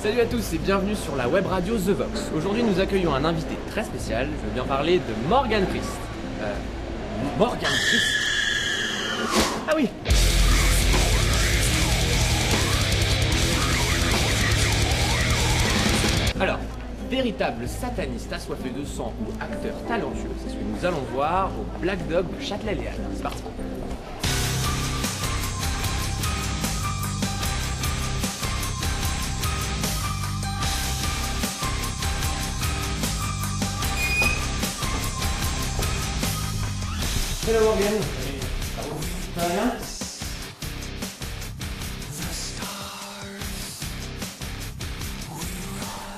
Salut à tous et bienvenue sur la web radio The Vox. Aujourd'hui nous accueillons un invité très spécial, je veux bien parler de Morgan Christ. Morgan Christ. Ah oui. Alors, véritable sataniste assoiffé de sang ou acteur talentueux, c'est ce que nous allons voir au Black Dog de Châtelet-Léal. C'est parti. Hello Morgan. Ça va bien?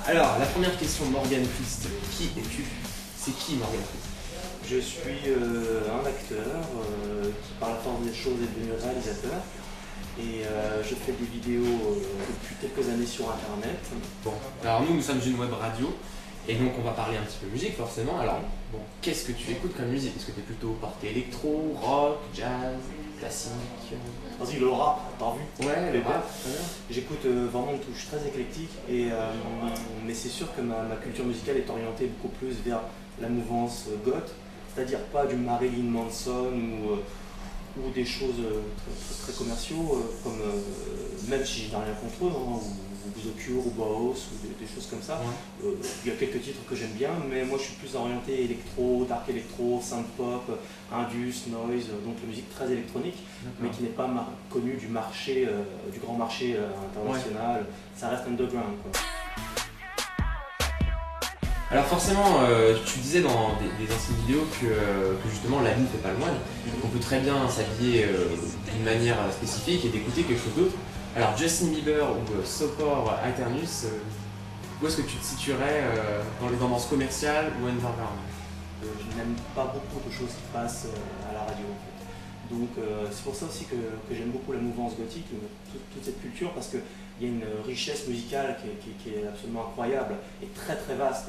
Alors, la première question, Morgan Christ, qui es-tu? C'est qui Morgan Christ? Je suis un acteur qui, par la force des choses, est devenu réalisateur. Et je fais des vidéos depuis quelques années sur Internet. Bon, alors nous sommes une web radio, et donc on va parler un petit peu musique forcément. Alors, bon, qu'est-ce que tu écoutes comme musique? Est-ce que tu es plutôt porté électro, rock, jazz, classique? Vas-y, le rap, t'as vu? Ouais, le rap, très bien. J'écoute vraiment une touche très éclectique, mais c'est sûr que ma culture musicale est orientée beaucoup plus vers la mouvance goth, c'est-à-dire pas du Marilyn Manson ou des choses très commerciaux, comme même si je n'ai rien contre eux, hein, ou The Cure ou Bauhaus ou des choses comme ça. Ouais. Il y a quelques titres que j'aime bien, mais moi je suis plus orienté électro, dark électro, synth pop, indus, noise, donc la musique très électronique, mais qui n'est pas connue du marché, du grand marché international. Ouais. Ça reste underground, quoi. Alors forcément, tu disais dans des anciennes vidéos que justement l'habit ne fait pas le moine. Donc on peut très bien s'habiller d'une manière spécifique et d'écouter quelque chose d'autre. Alors Justin Bieber ou Sopor Aeternus, où est-ce que tu te situerais dans les tendances commerciales ou underground? Je n'aime pas beaucoup de choses qui passent à la radio en fait. Donc c'est pour ça aussi que j'aime beaucoup la mouvance gothique, toute cette culture, parce qu'il y a une richesse musicale qui est absolument incroyable et très très vaste.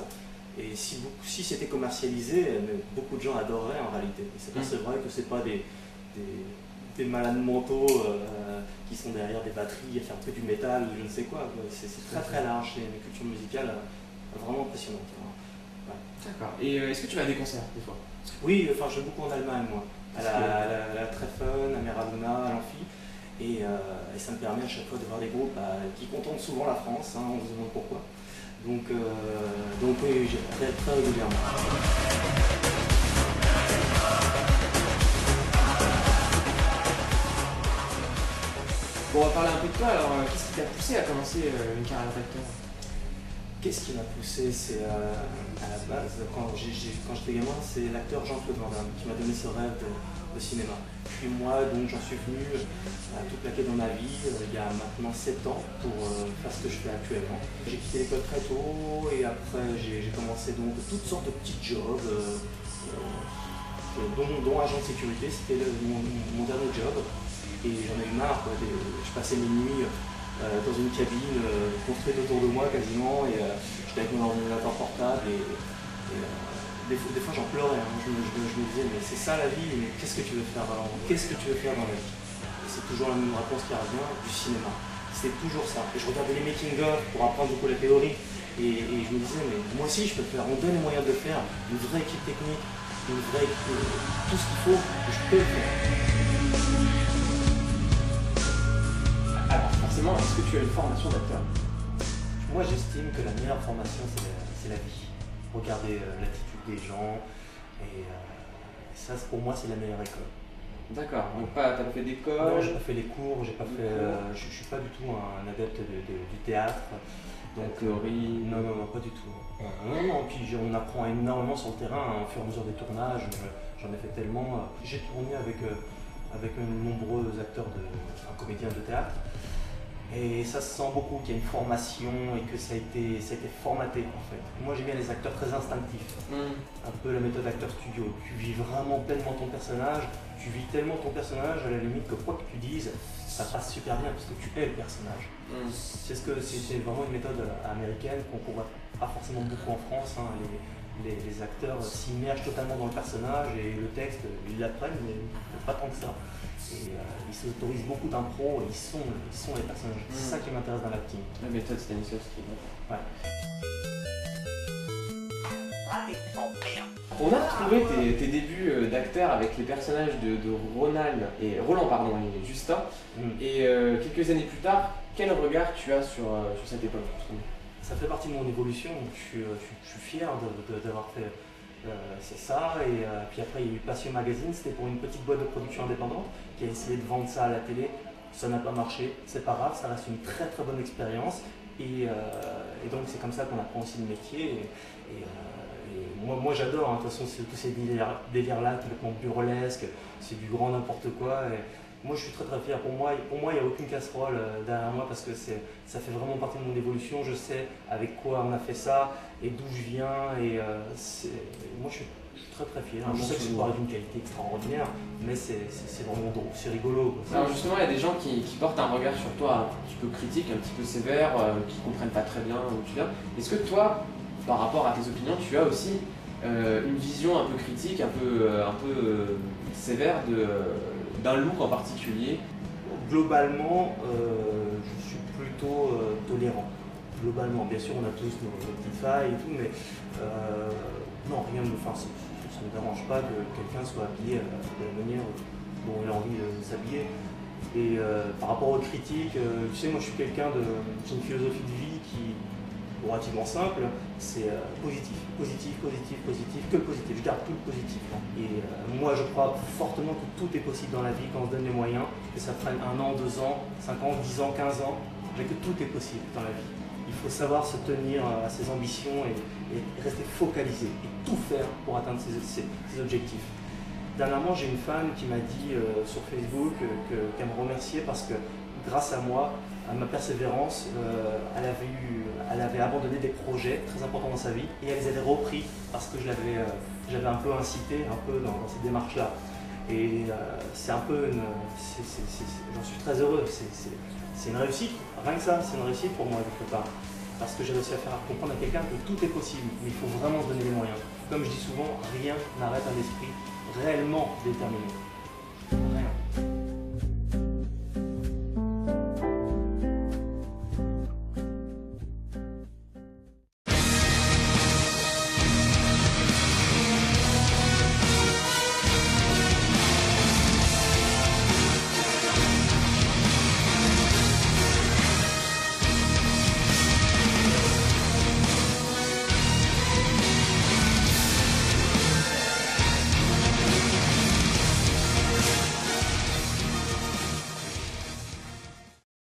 Et si c'était commercialisé, beaucoup de gens adoreraient en réalité. C'est vrai que c'est pas des malades mentaux qui sont derrière des batteries à faire que du métal ou je ne sais quoi. C'est très très large, c'est une culture musicale vraiment impressionnante. Ouais. D'accord. Et est-ce que tu vas à des concerts des fois? Oui, enfin je vais beaucoup en Allemagne moi, à la Treffen, à Meradona, à l'Amphi. Et ça me permet à chaque fois de voir des groupes qui contentent souvent la France, hein, on se demande pourquoi. Donc oui, j'ai très régulièrement. Bon, on va parler un peu de toi, alors qu'est-ce qui t'a poussé à commencer une carrière d'acteur? Qu'est-ce qui m'a poussé? C'est à la base, quand j'étais gamin, c'est l'acteur Jean-Claude Van Damme qui m'a donné ce rêve de cinéma. Puis moi, donc j'en suis venu à tout plaquer dans ma vie il y a maintenant 7 ans pour faire ce que je fais actuellement. J'ai quitté l'école très tôt et après j'ai commencé donc toutes sortes de petits jobs, dont agent de sécurité, c'était mon dernier job. Et j'en ai eu marre, quoi. Je passais mes nuits dans une cabine construite autour de moi quasiment, et j'étais avec mon ordinateur portable et des fois j'en pleurais, hein. Je me disais mais c'est ça la vie, mais qu'est-ce que tu veux faire alors? Qu'est-ce que tu veux faire dans la vie? Et c'est toujours la même réponse qui revient, du cinéma. C'est toujours ça. Et je regardais les making-of pour apprendre beaucoup la théorie et je me disais mais moi aussi je peux le faire, on me donne les moyens de le faire, une vraie équipe technique, une vraie équipe, tout ce qu'il faut, je peux le faire. Alors forcément, est-ce que tu as une formation d'acteur? Moi j'estime que la meilleure formation c'est la vie. Regarder l'attitude des gens et ça pour moi c'est la meilleure école. D'accord, donc t'as pas fait d'école? Non, j'ai pas fait les cours, j'ai pas fait, je suis pas du tout un adepte du théâtre. Donc théorie? Non, pas du tout. Non, puis on apprend énormément sur le terrain, au fur et à mesure des tournages, j'en ai fait tellement. J'ai tourné avec nombreux acteurs, comédiens de théâtre. Et ça se sent beaucoup qu'il y a une formation et que ça a été formaté en fait. Moi j'aime bien les acteurs très instinctifs, un peu la méthode acteur studio. Tu vis vraiment pleinement ton personnage, tu vis tellement ton personnage à la limite que quoi que tu dises, ça passe super bien parce que tu es le personnage. C'est vraiment une méthode américaine qu'on voit pas forcément beaucoup en France, hein, les acteurs s'immergent totalement dans le personnage et le texte, ils l'apprennent, mais pas tant que ça. Et ils s'autorisent beaucoup d'impro, ils sont les personnages. C'est ça qui m'intéresse dans l'acting. La méthode Stanislavski. Ouais. On a retrouvé tes débuts d'acteur avec les personnages de Roland et Justin. Et quelques années plus tard, quel regard tu as sur cette époque? Ça fait partie de mon évolution. Je suis fier d'avoir fait ça. Et puis après, il y a eu Passion Magazine, c'était pour une petite boîte de production indépendante qui a essayé de vendre ça à la télé. Ça n'a pas marché, c'est pas grave, ça reste une très très bonne expérience. Et donc c'est comme ça qu'on apprend aussi le métier. Moi j'adore, hein. De toute façon, tous ces délires-là, complètement burlesques, c'est du grand n'importe quoi. Et moi je suis très très fier. Pour moi il n'y a aucune casserole derrière moi parce que ça fait vraiment partie de mon évolution. Je sais avec quoi on a fait ça et d'où je viens. Et moi je suis très très fier. Je sais que c'est pas d'une qualité extraordinaire, mais c'est vraiment drôle, c'est rigolo, quoi. Alors justement, il y a des gens qui portent un regard sur toi un petit peu critique, un petit peu sévère, qui ne comprennent pas très bien d'où tu viens. Est-ce que toi, par rapport à tes opinions, tu as aussi une vision un peu critique, un peu sévère d'un look en particulier? Globalement, je suis plutôt tolérant. Globalement, bien sûr, on a tous nos petites failles et tout, mais non, rien ne me ça ne me dérange pas que quelqu'un soit habillé de la manière dont il a envie de s'habiller. Et par rapport aux critiques, tu sais, moi je suis j'ai une philosophie de vie qui est relativement simple, c'est positif, que le positif, je garde tout le positif. Et moi je crois fortement que tout est possible dans la vie quand on se donne les moyens, que ça prenne 1 an, 2 ans, 5 ans, 10 ans, 15 ans, mais que tout est possible dans la vie. Il faut savoir se tenir à ses ambitions et rester focalisé et tout faire pour atteindre ses objectifs. Dernièrement, j'ai une fan qui m'a dit sur Facebook qu'elle me remerciait parce que grâce à moi, à ma persévérance, elle avait abandonné des projets très importants dans sa vie et elle les avait repris parce que j'avais un peu incité dans cette démarche-là. Et c'est un peu j'en suis très heureux, c'est une réussite, rien que ça, c'est une réussite pour moi quelque part. Parce que j'ai réussi à faire comprendre à quelqu'un que tout est possible, mais il faut vraiment se donner les moyens. Comme je dis souvent, rien n'arrête un esprit réellement déterminé.